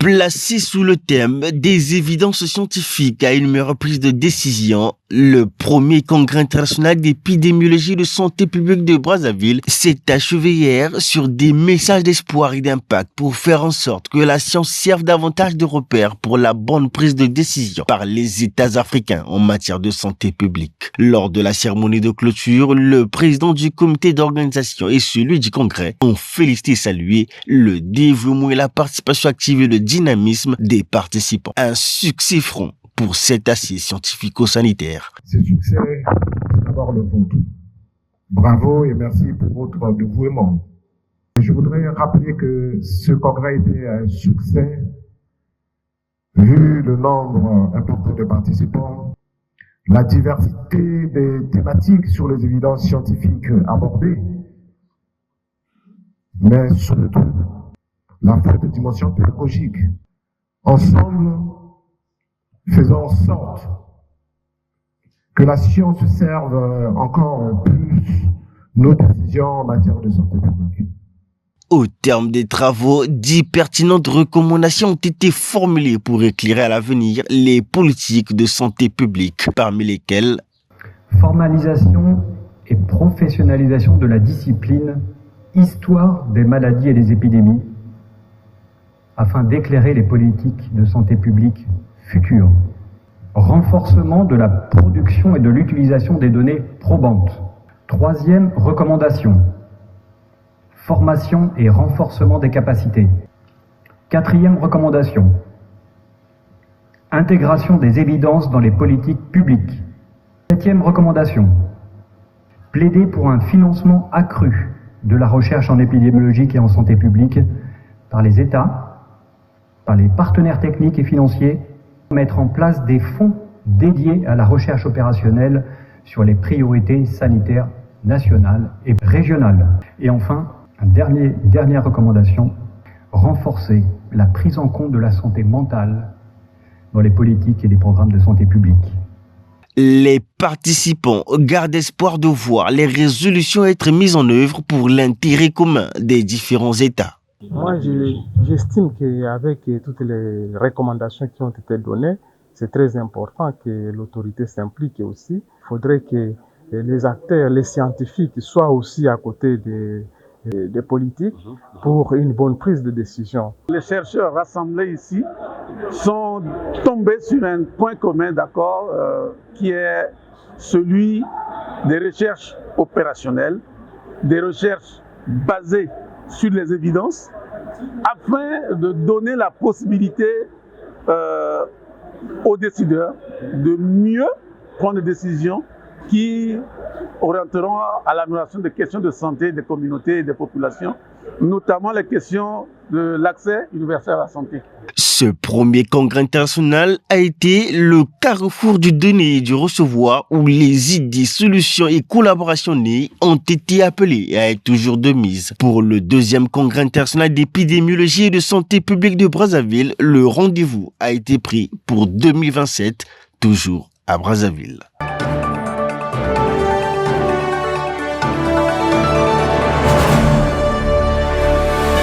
Placé sous le thème des évidences scientifiques à une meilleure prise de décision, le premier congrès international d'épidémiologie de santé publique de Brazzaville s'est achevé hier sur des messages d'espoir et d'impact pour faire en sorte que la science serve davantage de repère pour la bonne prise de décision par les États africains en matière de santé publique. Lors de la cérémonie de clôture, le président du comité d'organisation et celui du congrès ont félicité et salué le dévouement et la participation active et le dynamisme des participants. Un succès franc pour cette assise scientifico-sanitaire. Ce succès, c'est d'abord le vôtre. Bravo et merci pour votre dévouement. Je voudrais rappeler que ce congrès était un succès vu le nombre important de participants, la diversité des thématiques sur les évidences scientifiques abordées, mais surtout la forte dimension pédagogique. Ensemble, faisons en sorte que la science serve encore plus nos décisions en matière de santé publique. Au terme des travaux, 10 pertinentes recommandations ont été formulées pour éclairer à l'avenir les politiques de santé publique, parmi lesquelles formalisation et professionnalisation de la discipline Histoire des maladies et des épidémies, afin d'éclairer les politiques de santé publique futures. Renforcement de la production et de l'utilisation des données probantes. Troisième recommandation, formation et renforcement des capacités. Quatrième recommandation, intégration des évidences dans les politiques publiques. Septième recommandation, plaider pour un financement accru de la recherche en épidémiologie et en santé publique par les États, par les partenaires techniques et financiers, mettre en place des fonds dédiés à la recherche opérationnelle sur les priorités sanitaires nationales et régionales. Et enfin, dernière recommandation, renforcer la prise en compte de la santé mentale dans les politiques et les programmes de santé publique. Les participants gardent espoir de voir les résolutions être mises en œuvre pour l'intérêt commun des différents États. Moi, j'estime qu'avec toutes les recommandations qui ont été données, c'est très important que l'autorité s'implique aussi. Il faudrait que les acteurs, les scientifiques soient aussi à côté des politiques pour une bonne prise de décision. Les chercheurs rassemblés ici sont tombés sur un point commun d'accord qui est celui des recherches opérationnelles, des recherches basées sur les évidences, afin de donner la possibilité aux décideurs de mieux prendre des décisions qui orienteront à l'amélioration des questions de santé des communautés et des populations, notamment les questions de l'accès universel à la santé. Ce premier congrès international a été le carrefour du donner et du recevoir où les idées, solutions et collaborations nées ont été appelées à être toujours de mise. Pour le deuxième congrès international d'épidémiologie et de santé publique de Brazzaville, le rendez-vous a été pris pour 2027, toujours à Brazzaville.